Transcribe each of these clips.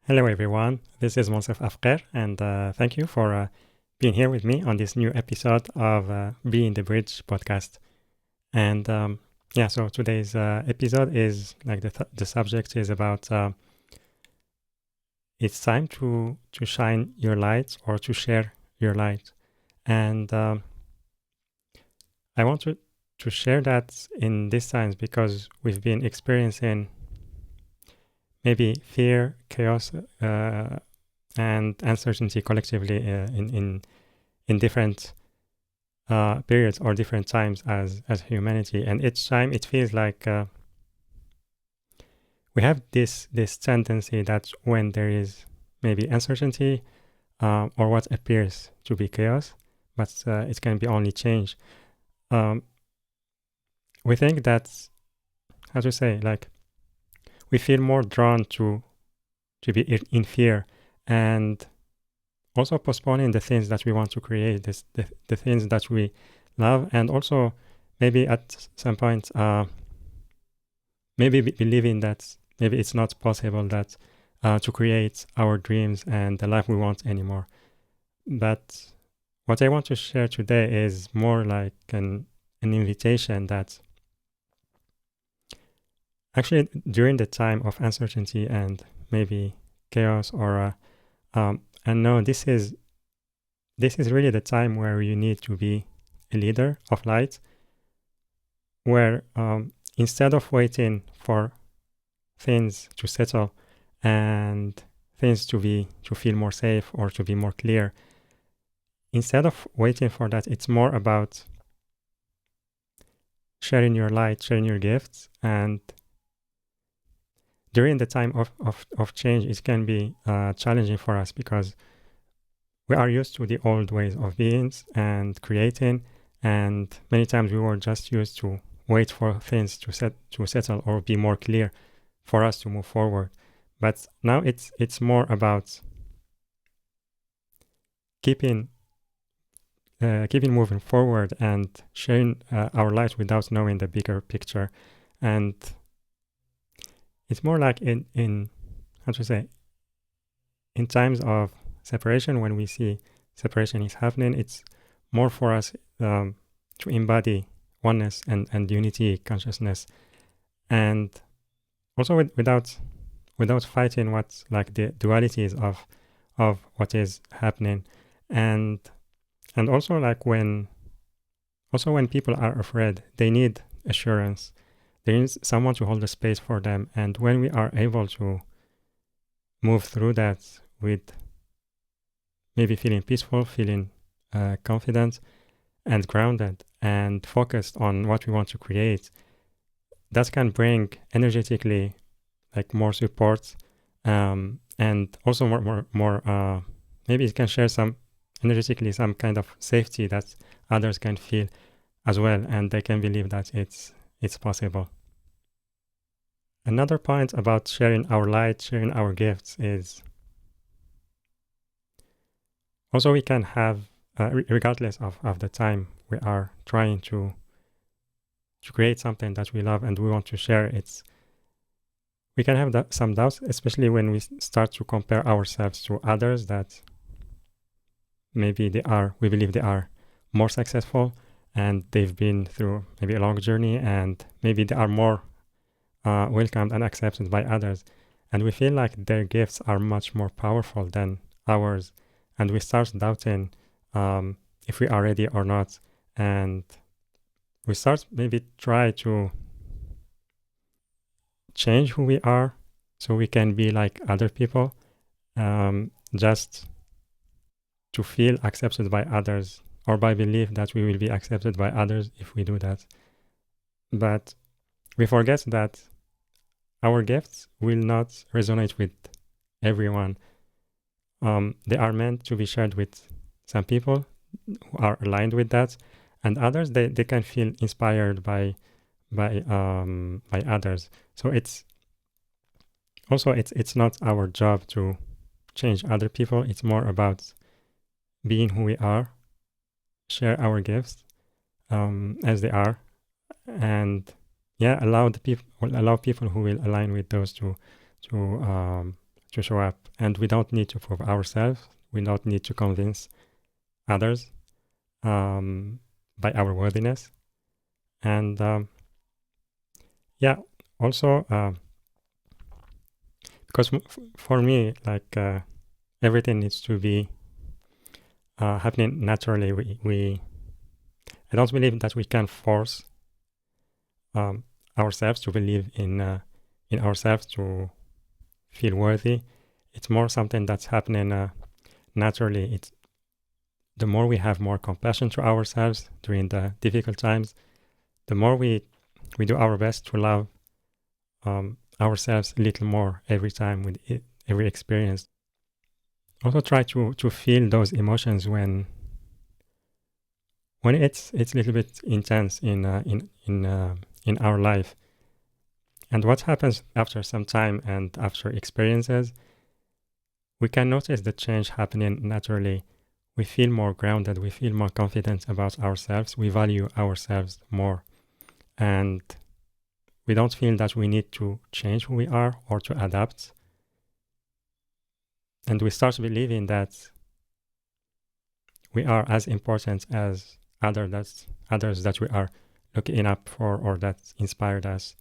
Hello, everyone. This is Moncef Afkir, and thank you for being here with me on this new episode of Being the Bridge podcast. And so today's episode is like the subject is about it's time to shine your light or to share your light. And I want to share that in these times because we've been experiencing maybe fear, chaos, and uncertainty collectively in different periods or different times as humanity. And each time it feels like we have this tendency that when there is maybe uncertainty or what appears to be chaos, but it can be only change. We think that, how to say, like we feel more drawn to be in fear and also postponing the things that we want to create, the things that we love, and also maybe at some point, maybe believing that maybe it's not possible that to create our dreams and the life we want anymore. But what I want to share today is more like an invitation that actually during the time of uncertainty and maybe chaos or and no, this is really the time where you need to be a leader of light, where instead of waiting for things to settle and things to feel more safe or to be more clear, instead of waiting for that, it's more about sharing your light, sharing your gifts. And during the time of change, it can be challenging for us because we are used to the old ways of being and creating, and many times we were just used to wait for things to settle or be more clear for us to move forward. But now it's more about keeping moving forward and sharing our light without knowing the bigger picture. And it's more like in how to say, in times of separation, when we see separation is happening, it's more for us to embody oneness and unity consciousness, and also without fighting what's like the dualities of what is happening, and also like when people are afraid, they need assurance. There is someone to hold the space for them, and when we are able to move through that with maybe feeling peaceful, feeling confident and grounded and focused on what we want to create, that can bring energetically like more support, and also more maybe it can share some energetically some kind of safety that others can feel as well, and they can believe that it's possible. Another point about sharing our light, sharing our gifts is also we can have, regardless of the time we are trying to create something that we love and we want to share, we can have some doubts, especially when we start to compare ourselves to others that maybe we believe they are more successful and they've been through maybe a long journey and maybe they are more welcomed and accepted by others. And we feel like their gifts are much more powerful than ours. And we start doubting if we are ready or not. And we start maybe try to change who we are so we can be like other people, just to feel accepted by others, or by belief that we will be accepted by others if we do that. But we forget that our gifts will not resonate with everyone. They are meant to be shared with some people who are aligned with that, and others they can feel inspired by others. So it's not our job to change other people. It's more about being who we are, share our gifts as they are, and allow people who will align with those to to show up. And we don't need to prove ourselves. We don't need to convince others by our worthiness. And also, because for me, like everything needs to be happening naturally. I don't believe that we can force ourselves to believe in ourselves, to feel worthy. It's more something that's happening naturally. It's the more we have more compassion to ourselves during the difficult times, the more we do our best to love ourselves a little more every time with every experience. Also try to feel those emotions when it's a little bit intense in our life. And what happens after some time and after experiences, we can notice the change happening naturally. We feel more grounded, we feel more confident about ourselves, we value ourselves more. And we don't feel that we need to change who we are or to adapt. And we start believing that we are as important as others that we are looking up for or that inspired us.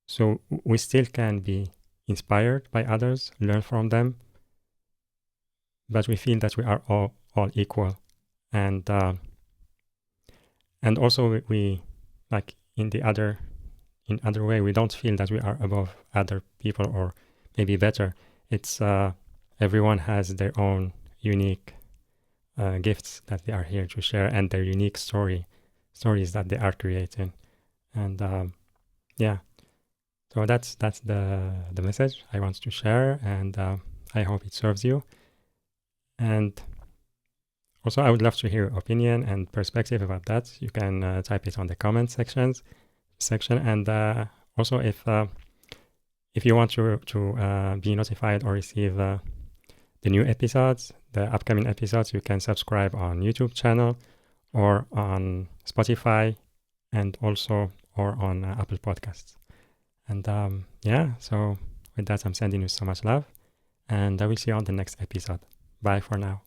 So we still can be inspired by others, learn from them, but we feel that we are all equal. And also we like in other way, we don't feel that we are above other people or maybe better. It's everyone has their own unique gifts that they are here to share, and their unique stories that they are creating. And so that's the message I want to share, and I hope it serves you. And also I would love to hear your opinion and perspective about that. You can type it on the comment section. And also if you want to be notified or receive the new episodes, the upcoming episodes, you can subscribe on YouTube channel or on Spotify, and also or on Apple Podcasts. And so with that, I'm sending you so much love, and I will see you on the next episode. Bye for now.